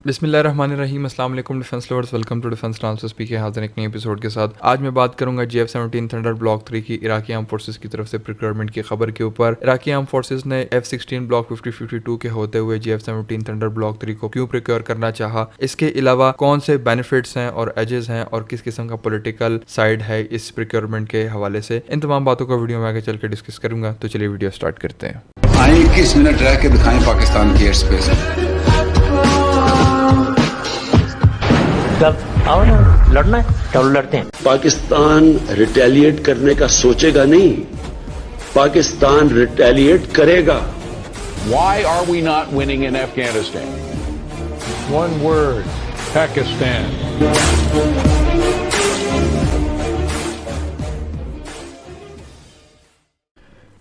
बिस्मिल्लाहिर्रहमानिर्रहीम अस्सलाम वालेकुम defence lovers, welcome to defence transfer speaker. हाजिर एक नए एपिसोड के साथ। आज मैं बात करूंगा GF-17 थंडर ब्लॉक 3 की इराकी आर्म फोर्सेस की तरफ से प्रिक्योरमेंट की खबर के ऊपर। इराकी आर्म फोर्सेस ने F-16 ब्लॉक 5052 के होते हुए GF-17 थंडर ब्लॉक 3 को क्यों प्रिक्योर करना चाहा, इसके अलावा कौन से बेनिफिट्स हैं और एजेस हैं और किस किस्म का पॉलिटिकल साइड है इस प्रिक्योरमेंट के हवाले से, इन तमाम बातों को वीडियो में आगे चल के डिस्कस करूंगा। तो चलिए वीडियो स्टार्ट करते हैं। आए 21 मिनट रह के दिखाएं पाकिस्तान की एयर स्पेस। कब आओ ना, लड़ना है चलो लड़ते हैं। पाकिस्तान रिटेलिएट करने का सोचेगा नहीं, पाकिस्तान रिटेलिएट करेगा। Why are we not winning in Afghanistan? One word: Pakistan.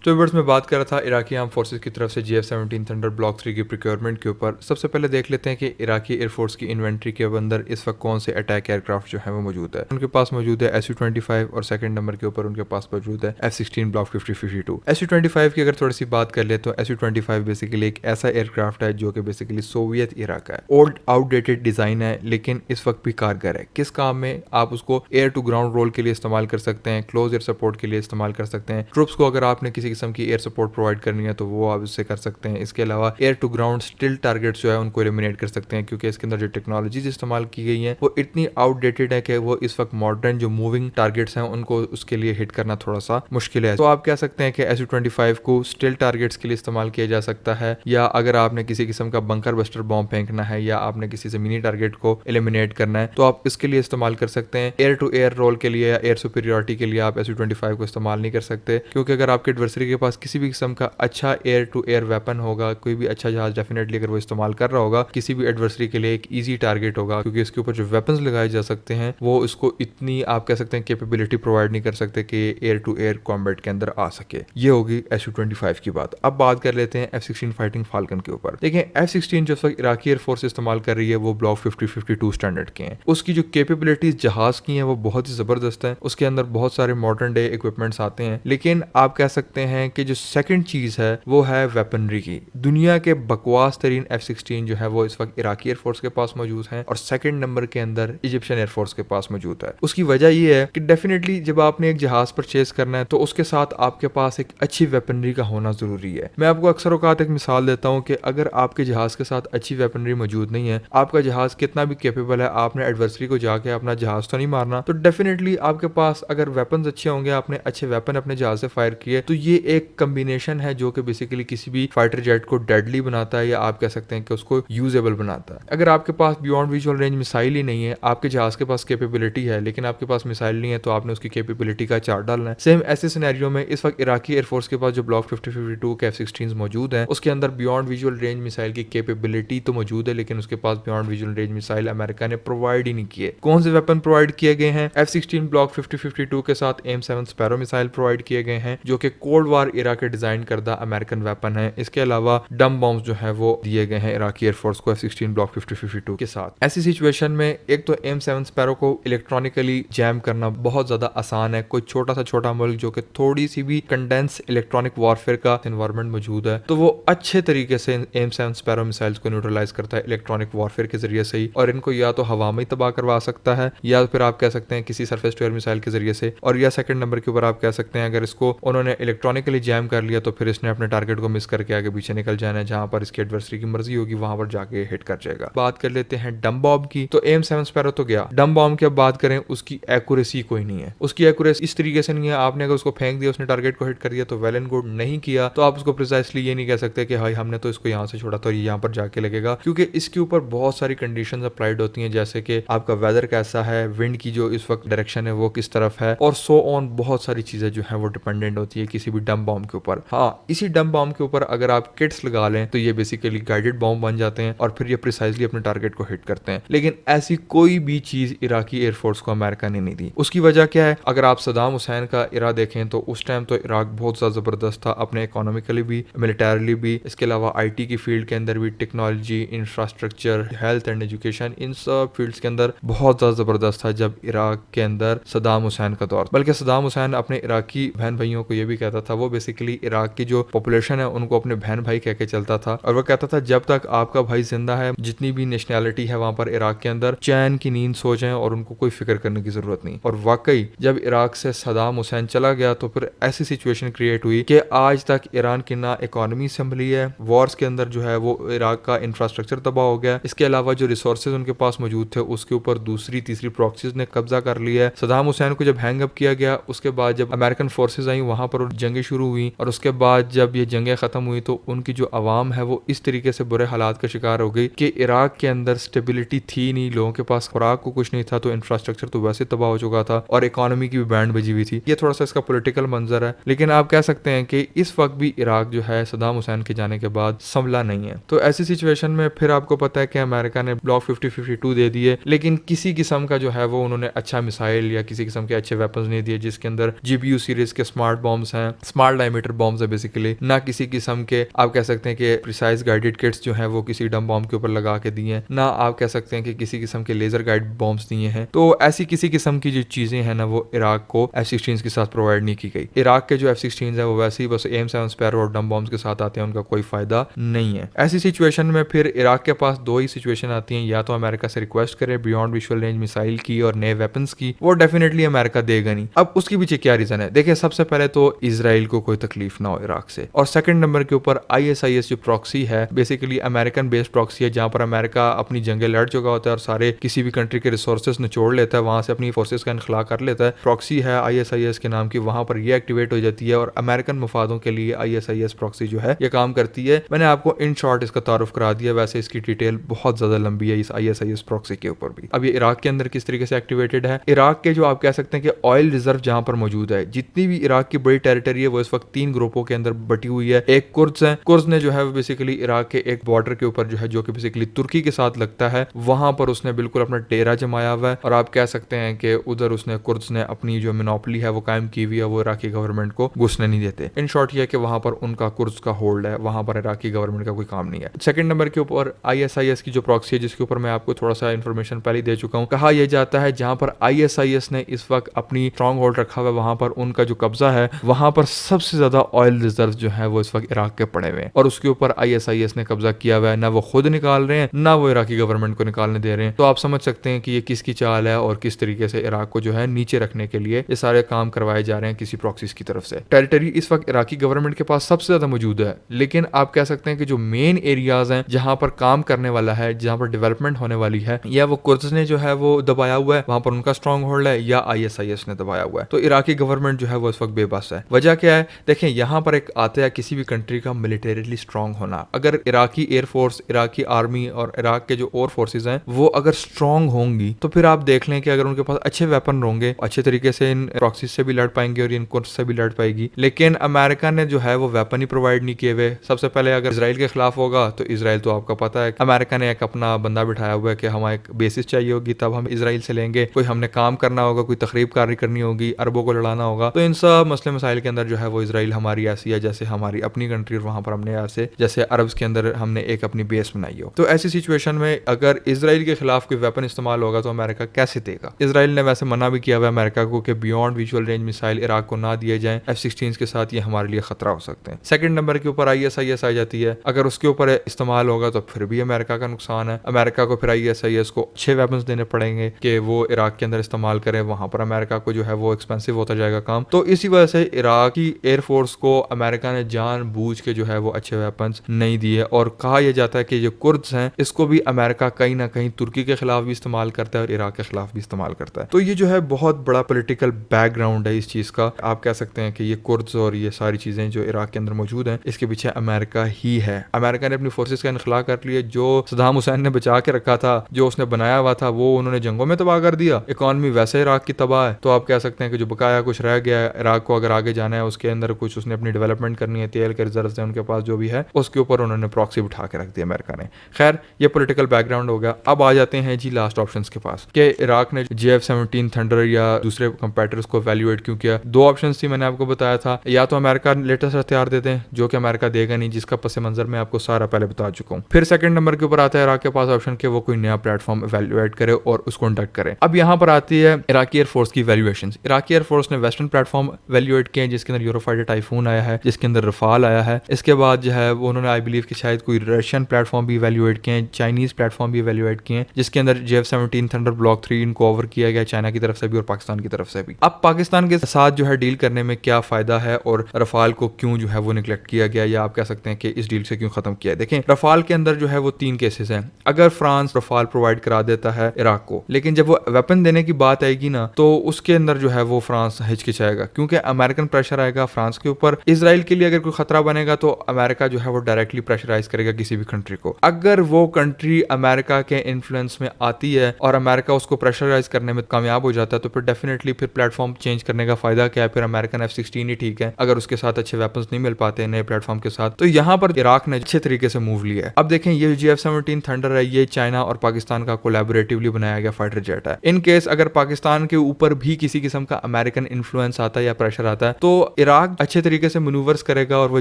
तो वर्ड्स में बात कर रहा था इराकी आर्म फोर्सेस की तरफ से GF-17 थंडर ब्लॉक 3 की प्रिक्योरमेंट के ऊपर। सबसे पहले देख लेते हैं कि इराकी एयरफोर्स की इन्वेंट्री के अंदर इस वक्त कौन से अटैक एयरक्राफ्ट जो है वो मौजूद है। उनके पास मौजूद है Su-25 और सेकंड नंबर के ऊपर उनके पास मौजूद है F-16 ब्लॉक 5052। Su-25 की अगर थोड़ी सी बात कर ले तो Su-25 बेसिकली एक ऐसा एयरक्राफ्ट है जो कि बेसिकली सोवियत इरा का है। ओल्ड आउटडेटेड डिजाइन है लेकिन इस वक्त भी कारगर है। किस काम में? आप उसको एयर टू ग्राउंड रोल के लिए इस्तेमाल कर सकते हैं, क्लोज एयर सपोर्ट के लिए इस्तेमाल कर सकते हैं। ट्रुप्स को अगर आपने किसी किस्म की एयर सपोर्ट प्रोवाइड करनी है तो वो आप इससे कर सकते हैं। इसके अलावा air to ground still targets जो है उनको एलिमिनेट कर सकते हैं, क्योंकि इसके अंदर जो टेक्नोलॉजीज इस्तेमाल की गई हैं वो इतनी आउटडेटेड है कि वो इस वक्त मॉडर्न जो मूविंग टारगेट्स हैं उनको उसके लिए हिट करना थोड़ा सा मुश्किल है। तो आप कह सकते हैं कि Su-25 को स्टिल टारगेट्स के लिए इस्तेमाल किया जा सकता है, या अगर आपने किसी किस्म का बंकर बस्टर बॉम्ब फेंकना है या आपने किसी ज़मीनी टारगेट को एलिमिनेट करना है तो आप इसके लिए इस्तेमाल कर सकते हैं। एयर टू एयर रोल के लिए या एयर सुपीरियरिटी के लिए आप Su-25 को इस्तेमाल नहीं कर सकते, क्योंकि अगर आपके एडवर्सरी के पास किसी भी किस्म का अच्छा एयर टू एयर वेपन होगा, कोई भी अच्छा जहाज डेफिनेटली अगर वो इस्तेमाल कर रहा होगा, किसी भी एडवर्सरी के लिए एक इजी टारगेट होगा, क्योंकि इसके ऊपर जो वेपन्स लगाए जा सकते हैं वो इसको इतनी आप कह सकते हैं कैपेबिलिटी प्रोवाइड नहीं कर सकते कि एयर टू एयर कॉम्बैट के अंदर आ सके। ये होगी Su-25 की बात। अब बात कर लेते हैं F-16 फाइटिंग फाल्कन के ऊपर। देखें, F-16 जो वक्त इराकी एयरफोर्स इस्तेमाल कर रही है वो ब्लॉक 5052 स्टैंडर्ड के हैं। उसकी जो कैपेबिलिटीज जहाज की हैं वो बहुत ही जबरदस्त है। उसके अंदर बहुत सारे मॉडर्न डे इक्विपमेंट्स आते हैं, लेकिन आप कह सकते हैं कि जो सेकंड चीज है वो है वेपनरी की। दुनिया के बकवास तरीन F-16 जो है वो इस वक्त इराकी एयरफोर्स के पास मौजूद है और सेकंड नंबर के अंदर इजिप्शियन एयरफोर्स के पास मौजूद है। उसकी वजह ये है कि डेफिनेटली जब आपने एक जहाज परचेज करना है तो उसके साथ आपके पास एक अच्छी वेपनरी का होना जरूरी है। मैं आपको अक्सर औकात एक मिसाल देता हूँ कि अगर आपके जहाज के साथ अच्छी वेपनरी मौजूद नहीं है, आपका जहाज कितना भी कैपेबल है, आपने एडवर्सरी को जाके अपना जहाज तो नहीं मारना, तो डेफिनेटली आपके पास अगर वेपन्स अच्छे होंगे, आपने अच्छे वेपन अपने जहाज से फायर किए, तो ये एक कम्बिनेशन है जो कि बेसिकली किसी भी फाइटर जेट को डेडली बनाता है, या आप कह सकते हैं कि उसको यूजेबल बनाता है। अगर आपके पास बियॉन्ड विजुअल रेंज मिसाइल ही नहीं है, आपके जहाज के पास कैपेबिलिटी है लेकिन आपके पास मिसाइल नहीं है, तो आपने उसकी कैपेबिलिटी का चार्ट डालना है। सेम ऐसे सिनेरियो में इस वक्त इराकी एयरफोर्स के पास जो ब्लॉक 5052 के F-16 मौजूद हैं उसके अंदर बियॉन्ड विजुअल रेंज मिसाइल की कैपेबिलिटी तो मौजूद है, लेकिन उसके पास beyond visual range missile America ने प्रोवाइड ही नहीं किए। कौन से वेपन प्रोवाइड किए गए हैं? F-16 ब्लॉक 5052 के साथ AIM-7 स्पैरो मिसाइल प्रोवाइड किए गए हैं, जो कि कोल्ड वार इरा के डिजाइन करदा अमेरिकन वेपन है। इसके अलावा डम बॉम्ब्स जो है वो दिए गए हैं इराकी एयरफोर्स को F-16 ब्लॉक 5052 के साथ। ऐसी सिचुएशन में एक तो AIM-7 स्पैरो को इलेक्ट्रॉनिकली जैम करना बहुत ज्यादा आसान है। कोई छोटा मुल्क जो कि थोड़ी सी भी कंडेंस इलेक्ट्रॉनिक वॉरफेयर का एनवायरनमेंट मौजूद है, तो वो अच्छे तरीके से AIM-7 स्पैरो मिसाइल्स को न्यूट्रलाइज करता है इलेक्ट्रॉनिक वॉरफेयर के जरिए से ही, और इनको या तो हवा में तबाह करवा सकता है या फिर आप कह सकते हैं किसी सरफेस टू एयर मिसाइल के जरिए से, और या सेकंड नंबर के ऊपर आप कह सकते हैं अगर इसको उन्होंने इलेक्ट्रॉनिकली जैम कर लिया तो फिर इसने अपने टारगेट को मिस करके आगे पीछे निकल जाना है, जहां पर इसकी एडवर्सरी की मर्जी होगी वहां पर जाके हिट कर जाएगा। बात कर लेते हैं डम बॉम्ब की। तो AIM-7 स्पैरो तो गया, डम बॉम्ब की अब बात करें, उसकी एक्यूरेसी कोई नहीं है। उसकी एक्यूरेसी इस तरीके से नहीं है, आपने अगर उसको फेंक दिया, उसने टारगेट को हिट कर दिया तो वेल एंड गुड, नहीं किया तो आप उसको प्रिसाइसली ये नहीं कह सकते कि भाई हमने तो इसको यहाँ से छोड़ा तो ये यहाँ पर जाके लगेगा, क्योंकि इसके ऊपर बहुत सारी कंडीशंस अप्लाइड होती हैं, जैसे कि आपका वेदर कैसा है, विंड की जो इस वक्त डायरेक्शन है वो किस तरफ है, और सो ऑन बहुत सारी चीजें जो है वो डिपेंडेंट होती है किसी भी डम बॉम्ब के ऊपर। हाँ, इसी डम बॉम्ब के ऊपर अगर आप किट्स लगा लें तो ये बेसिकली गाइडेड बॉम्ब बन जाते हैं और फिर ये प्रिसाइसली अपने टारगेट को हिट करते हैं। लेकिन ऐसी कोई भी चीज इराकी एयरफोर्स को अमेरिका ने नहीं दी। उसकी वजह क्या है? अगर आप सदाम हुसैन का इरा देखें तो उस टाइम तो इराक बहुत ज्यादा जबरदस्त था, अपने इकोनॉमिकली भी, मिलिटरली भी, इसके अलावा IT की फील्ड के अंदर भी, technology, infrastructure, health and education, इन सब फील्ड्स के अंदर बहुत ज्यादा जबरदस्त था जब इराक के अंदर सदाम हुसैन का दौर। बल्कि सदाम हुसैन अपने इराकी बहन भाइयों को यह भी कहता था वो बेसिकली इराक की जो पॉपुलेशन है उनको अपने बहन भाई कह के चलता था, और वो कहता था जब तक आपका भाई जिंदा है, जितनी भी नेशनैलिटी है वहां पर इराक के अंदर, चैन की नींद सो जाएं और उनको कोई फिक्र करने की जरूरत नहीं। और वाकई जब इराक से सदाम हुसैन चला गया तो फिर ऐसी सिचुएशन क्रिएट हुई कि आज तक ईरान की ना इकोनॉमी संभली है, वॉर्स के अंदर जो है वो इराक का इंफ्रास्ट्रक्चर तबाह हो गया, इसके अलावा जो रिसोर्सेज उनके पास मौजूद थे उसके ऊपर दूसरी तीसरी प्रॉक्सीज ने कब्जा कर लिया है। सदाम हुसैन को जब हैंग अप किया गया उसके बाद जब अमेरिकन फोर्सेज आई वहां पर जंगें शुरू हुई, और उसके बाद जब ये जंगें खत्म हुई तो उनकी जो आवाम है वो इस तरीके से बुरे हालात का शिकार हो गई कि इराक के अंदर स्टेबिलिटी थी नहीं, लोगों के पास खुराक को कुछ नहीं था, तो इंफ्रास्ट्रक्चर तो वैसे तबाह हो चुका था और इकोनॉमी की भी बैंड बजी हुई थी। ये थोड़ा सा इसका पॉलिटिकल मंजर है, लेकिन आप कह सकते हैं कि इस वक्त भी इराक जो है सदाम हुसैन के जाने के बाद संभला नहीं है। तो ऐसी सिचुएशन में फिर आपको पता है कि अमेरिका ने ब्लॉक 50-52 दे दिए, लेकिन किसी किस्म का जो है वो उन्होंने अच्छा मिसाइल या किसी किस्म के अच्छे वेपन्स नहीं दिए जिसके अंदर GBU सीरीज के स्मार्ट बॉम्ब्स हैं, स्मार्ट डायमीटर बॉम्ब्स है बेसिकली, ना किसी किस्म के आप कह सकते हैं कि प्रिसाइज गाइडेड किट्स जो है वो किसी डम बॉम्ब के ऊपर लगा के दिए हैं, ना आप कह सकते हैं कि किसी किस्म के लेजर गाइड बॉम्ब्स दिए हैं। तो ऐसी किसी किस्म की जो चीजें हैं ना वो इराक को F-16 के साथ प्रोवाइड नहीं की गई। इराक के जो F-16 है वो वैसे ही बस AIM-7 स्पैरो और डम बॉम्ब्स के साथ आते हैं, उनका कोई फायदा नहीं है। ऐसी सिचुएशन में फिर इराक के पास दो ही सिचुएशन आती हैं, या तो अमेरिका से रिक्वेस्ट करे बियॉन्ड विजुअल रेंज मिसाइल की और नए वेपन्स की, वो डेफिनेटली अमेरिका देगा नहीं। अब उसके पीछे क्या रीजन है? देखिए, सबसे पहले तो इजराइल को कोई तकलीफ ना हो इराक से, और सेकंड नंबर के ऊपर ISIS जो प्रॉक्सी है बेसिकली अमेरिकन बेस्ड प्रॉक्सी है, जहां पर अमेरिका अपनी जंगें लड़ चुका होता है और सारे किसी भी कंट्री के रिसोर्सेज निचोड़ लेता है, वहां से अपनी फोर्सेस का इनखला कर लेता है। प्रॉक्सी है ISIS के नाम की, वहां पर ये एक्टिवेट हो जाती है और अमेरिकन मफादों के लिए ISIS प्रॉक्सी जो है ये काम करती है। मैंने आपको इन शॉर्ट इसका तारुफ करा दिया, वैसे इसकी डिटेल बहुत ज्यादा लंबी है इस ISIS प्रॉक्सी के ऊपर भी। अब ये इराक के अंदर किस तरीके से एक्टिवेटेड है, इराक के जो आप कह सकते हैं कि ऑयल रिजर्व जहां पर मौजूद है, जितनी भी इराक की बड़ी टेरिटरी है वो इस वक्त 3 ग्रुपों के अंदर बटी हुई है। एक कुर्द्स है, कुर्द्स ने जो है बेसिकली इराक के एक बॉर्डर के ऊपर जो है, जो कि बेसिकली तुर्की के साथ लगता है, वहां पर उसने बिल्कुल अपना डेरा जमाया हुआ है, और आप कह सकते हैं कि उधर उसने कुर्द्स ने अपनी जो मोनोपोली है वो कायम की हुई है, वो इराकी गवर्नमेंट को घुसने नहीं देते। इन शॉर्ट ये है कि वहां पर उनका कुर्द्स का होल्ड है, वहां पर इराकी गवर्नमेंट का कोई काम नहीं है। सेकंड नंबर के ऊपर ISIS की जो प्रॉक्सी है, जिसके ऊपर मैं आपको थोड़ा सा इन्फॉर्मेशन पहले दे चुका हूं, कहा यह जाता है जहां पर ISIS ने इस वक्त अपनी स्ट्रॉन्ग होल्ड रखा हुआ है, वहां पर उनका जो कब्जा है, वहां पर सबसे ज्यादा ऑयल रिजर्व जो है वो इस वक्त इराक के पड़े हुए हैं, और उसके ऊपर ISIS ने कब्जा किया हुआ है। ना वो खुद निकाल रहे हैं, ना वो इराकी गवर्नमेंट को निकालने दे रहे हैं। तो आप समझ सकते हैं कि ये किसकी चाल है और किस तरीके से इराक को जो है नीचे रखने के लिए ये सारे काम करवाए जा रहे हैं किसी प्रॉक्सीज की तरफ से। टेरिटरी इस वक्त इराकी गवर्नमेंट के पास सबसे ज्यादा मौजूद है, लेकिन आप कह सकते हैं कि जो मेन एरियाज हैं जहां पर काम करने वाला है, जहां पर डेवलपमेंट होने वाली है, या वो कुर्द्स ने जो है वो दबाया हुआ है, वहां पर उनका स्ट्रॉन्ग होल्ड है, या ISIS ने दबाया हुआ है। तो इराकी गवर्नमेंट जो है वो इस वक्त बेबस है। वजह क्या है? देखें, यहाँ पर एक आता है किसी भी कंट्री का मिलिटरीली स्ट्रॉन्ग होना। अगर इराकी एयरफोर्स, इराकी आर्मी और इराक के जो और फोर्सेज हैं वो अगर स्ट्रॉन्ग होंगी, तो फिर आप देख लें कि अगर उनके पास अच्छे वेपन होंगे, अच्छे तरीके से इन प्रॉक्सीज से भी लड़ पाएंगे और इन कुर्द्स से भी लड़ पाएगी। लेकिन अमेरिका ने जो है वो वेपन ही प्रोवाइड नहीं किए हुए। सबसे पहले अगर इसराइल के खिलाफ होगा तो इसराइल, तो आपका पता है अमेरिका ने एक अपना बंदा बिठाया हुआ है कि हमें एक बेसिस चाहिए होगी तब हम इसराइल से लेंगे, कोई हमने काम करना होगा, कोई तकरीब कारी करनी होगी, अरबों को लड़ाना होगा। तो इन सब मसले मसाइल के अंदर जो है वो इसराइल हमारी ऐसी है जैसे हमारी अपनी कंट्री, और वहां पर हमने ऐसे जैसे अरब्स के अंदर हमने एक अपनी बेस बनाई हो। तो ऐसी सिचुएशन में अगर इसराइल के खिलाफ कोई वेपन इस्तेमाल होगा तो अमेरिका कैसे देगा? इसराइल ने वैसे मना भी किया हुआ है अमेरिका को कि beyond visual range missile Iraq को ना दिए जाएं, F-16 के साथ ये हमारे लिए खतरा हो सकते हैं। सेकंड नंबर के ऊपर ISIS आ जाती है, अगर उसके ऊपर इस्तेमाल होगा तो फिर भी अमेरिका का नुकसान है। अमेरिका को फिर ISIS को अच्छे वेपन्स देने पड़ेंगे कि वो इराक के अंदर इस्तेमाल करें, वहां पर अमेरिका को जो है वो एक्सपेंसिव होता जाएगा काम। तो इसी वजह से इराकी एयरफोर्स को अमेरिका ने जानबूझ के जो है वो अच्छे वेपन्स नहीं दिए, और कहा यह जाता है कि जो कुर्द्स हैं इसको भी अमेरिका कहीं ना कहीं तुर्की के खिलाफ भी इस्तेमाल करता है और इराक के खिलाफ भी इस्तेमाल करता है। तो ये जो है बहुत बड़ा पॉलिटिकल बैकग्राउंड है इस चीज का। आप कह सकते हैं कि ये कुर्द्स और ये सारी चीजें जो इराक के अंदर मौजूद हैं इसके पीछे अमेरिका ही है। अमेरिका ने अपनी फोर्सेस का इनखला कर लिया, जो सदाम हुसैन ने बचा के रखा था, जो उसने बनाया हुआ था, वो उन्होंने जंगों में तबाह कर दिया। इकॉनमी वैसे इराक की तबाह है। तो आप कह सकते हैं कि जो बकाया कुछ रह गया है इराक को, अगर आगे जाना है उसके अंदर कुछ उसने अपनी डेवलपमेंट करनी है, तेल के रिजर्व है उनके पास जो भी है, उसके ऊपर उन्होंने प्रॉक्सी बिठा के रख दिया अमेरिका ने। खैर, ये पॉलिटिकल बैकग्राउंड हो गया। अब आ जाते हैं जी लास्ट ऑप्शंस के पास कि इराक ने JF-17 थंडर या दूसरे कंपैटिटर्स को एवेल्युएट क्यों किया। दो ऑप्शंस थी, मैंने आपको बताया था, या तो अमेरिका लेटेस्ट हथियार देते हैं जो कि अमेरिका देगा नहीं, जिसका पस मंजर मैं आपको सारा पहले बता चुका हूँ। फिर सेकंड नंबर के ऊपर आता है इराक के पास ऑप्शन कि वो कोई नया प्लेटफॉर्म एवेल्युएट करे और उसको कंडक्ट करे। अब यहाँ पर आती है इराकी एयरफोर्स की वैल्यूएशन। इराकी एयरफोर्स ने वेस्टर्न प्लेटफॉर्म एवेल्युएट किए जिसके अंदर अंदर यूरोफाइटर टाइफून आया है, जिसके अंदर रफाल आया है। इसके बाद जो है वो उन्होंने आई बिलीव कि शायद कोई रशियन प्लेटफॉर्म भी इवेल्युएट किए हैं, चाइनीज प्लेटफॉर्म भी इवेल्युएट किए हैं, जिसके अंदर JF-17 थंडर ब्लॉक 3 इनको ओवर किया गया चाइना की तरफ से भी और पाकिस्तान की तरफ से भी। अब पाकिस्तान के साथ जो है डील करने में क्या फायदा है और रफाल को क्यों जो है वो निगलेक्ट किया गया, या आप कह सकते हैं कि इस डील से क्यों खत्म किया है। देखें, रफाल के अंदर जो है वो 3 केसेस हैं। अगर फ्रांस रफाल प्रोवाइड करा देता है इराक को, लेकिन जब वो वेपन देने की बात आएगी ना, तो उसके अंदर जो है वो फ्रांस हिचकिचाएगा, क्योंकि अमेरिकन प्रेशर आएगा फ्रांस के ऊपर। इजराइल के लिए अगर कोई खतरा बनेगा तो अमेरिका जो है वो डायरेक्टली प्रेशराइज करेगा किसी भी कंट्री को। अगर वो कंट्री अमेरिका के इन्फ्लुएंस में आती है और अमेरिका उसको प्रेशराइज करने में कामयाब हो जाता है, तो फिर डेफिनेटली फिर प्लेटफॉर्म चेंज करने का फायदा क्या है। फिर अमेरिकन F-16 ही ठीक है, अगर उसके साथ अच्छे वेपन्स नहीं मिल पाते नए प्लेटफॉर्म के साथ। तो यहाँ पर इराक ने अच्छे तरीके से मूव लिया है। अब देखें, ये JF-17 थंडर है, ये चाइना और पाकिस्तान का कोलैबोरेटिवली बनाया गया फाइटर जेट है। इन केस अगर पाकिस्तान के ऊपर भी किसी किस्म का अमेरिकन इन्फ्लुएंस आता है या प्रेशर आता है, तो इराक अच्छे तरीके से मनूवर्स करेगा और वो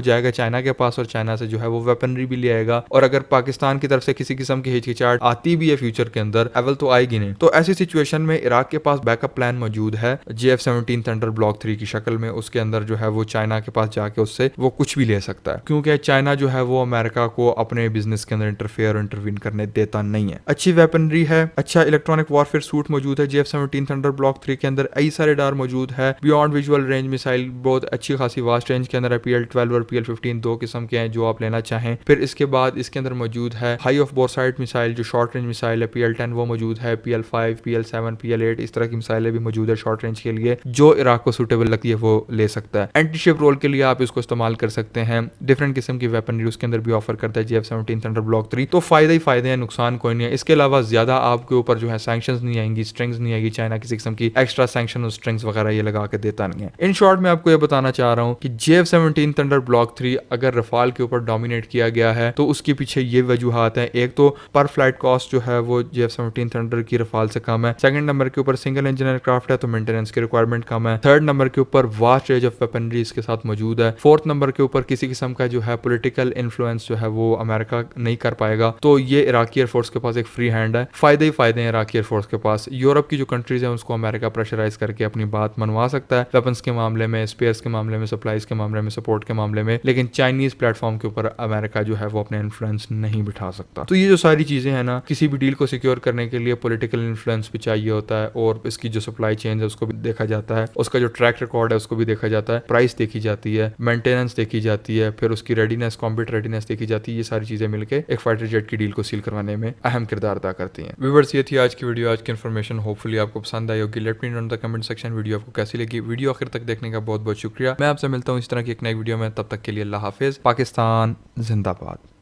जाएगा चाइना के पास और चाइना से जो है वो वेपनरी भी ले आएगा। और अगर पाकिस्तान की तरफ से किसी किस्म की हिचकिचाहट आती भी है फ्यूचर के अंदर, अवल तो आएगी नहीं, तो ऐसी सिचुएशन में इराक के पास बैकअप प्लान मौजूद है JF-17 थंडर ब्लॉक 3 की शक्ल में। उसके अंदर जो है वो चाइना के पास जाके उससे वो कुछ भी ले सकता है, क्योंकि चाइना जो है वो अमेरिका को अपने बिजनेस के अंदर इंटरफेयर और इंटरवीन करने देता नहीं है। अच्छी वेपनरी है, अच्छा इलेक्ट्रॉनिक वॉरफेयर सूट मौजूद है JF-17 थंडर ब्लॉक 3 के अंदर। ऐसा रडार मौजूद है, बियॉन्ड विजुअल रेंज मिसाइल बहुत अच्छी खासी वास्ट रेंज के अंदर है। PL-12 और PL-15 दो किस्म के हैं जो आप लेना चाहें। फिर इसके बाद इसके अंदर मौजूद है हाई ऑफ बोरसाइट मिसाइल जो शॉर्ट रेंज मिसाइल है, PL-10 वो मौजूद है, PL-5, PL-7, PL-8 इस तरह की मिसाइलें भी मौजूद है शॉर्ट रेंज के लिए, जो इराक को सूटेबल लगती है वो ले सकता है। एंटी शिप रोल के लिए आप इसको इस्तेमाल कर सकते हैं। डिफरेंट किस्म की वेपनरी उसके अंदर भी ऑफर करता है JF-17 थंडर ब्लॉक 3। तो फायदे ही फायदे हैं, नुकसान कोई नहीं है। इसके अलावा ज्यादा आपके ऊपर जो है सैंक्शंस नहीं आएंगी, स्ट्रिंग्स नहीं आएगी, चाइना किसी किस्म की एक्स्ट्रा सैंक्शन और स्ट्रिंग्स वगैरह ये लगा के देता नहीं है। इन शॉर्ट मैं आपको ये बताना चाह रहा हूँ कि JF-17 थंडर ब्लॉक 3 अगर रफाल के ऊपर डोमिनेट किया गया है तो उसके पीछे ये वजूहात हैं। एक तो पर फ्लाइट कॉस्ट जो है वो JF-17 थंडर की रफाल से कम है। सेकंड नंबर के ऊपर सिंगल इंजन एयरक्राफ्ट है तो मेंटेनेंस की रिक्वायरमेंट कम है। थर्ड नंबर के ऊपर वास्ट रेंज ऑफ वेपनरी इसके साथ मौजूद है। फोर्थ नंबर के ऊपर किसी किस्म का जो है पॉलिटिकल इन्फ्लुएंस जो है वो अमेरिका नहीं कर पाएगा। तो ये इराकी एयरफोर्स के पास एक फ्री हैंड है। फायदे ही फायदे हैं इराकी एयरफोर्स के पास। यूरोप की जो कंट्रीज है उसको अमेरिका प्रेशराइज करके अपनी बात मनवा सकता है वेपन्स के मामले में, स्पेयर्स के मामले में, सप्लाईज के मामले में, सपोर्ट के मामले में, लेकिन चाइनीज प्लेटफॉर्म के ऊपर अमेरिका जो है वो अपने इन्फ्लुएंस नहीं बिठा सकता। तो ये जो सारी चीजें हैं ना, किसी भी डील को सिक्योर करने के लिए पॉलिटिकल इन्फ्लुएंस भी चाहिए होता है और इसकी जो सप्लाई चेन है उसको भी देखा जाता है, उसका जो ट्रैक रिकॉर्ड है उसको भी देखा जाता है, प्राइस देखी जाती है, मेंटेनेंस देखी जाती है, फिर उसकी रेडीनेस, कॉम्बैट रेडीनेस देखी जाती है। ये सारी चीजें मिलकर एक फाइटर जेट की डील को सील करवाने में अहम किरदार अदा करती हैं। व्यूअर्स, ये थी आज की वीडियो, आज की इन्फॉर्मेशन। होपफुली आपको पसंद आई होगी। Let me know in the comment section video आपको कैसी लगी। वीडियो आखिर तक देखने का बहुत बहुत शुक्रिया। मैं आपसे मिलता हूँ इस तरह की एक नई वीडियो में, तब तक के लिए अल्लाह हाफिज। पाकिस्तान जिंदाबाद।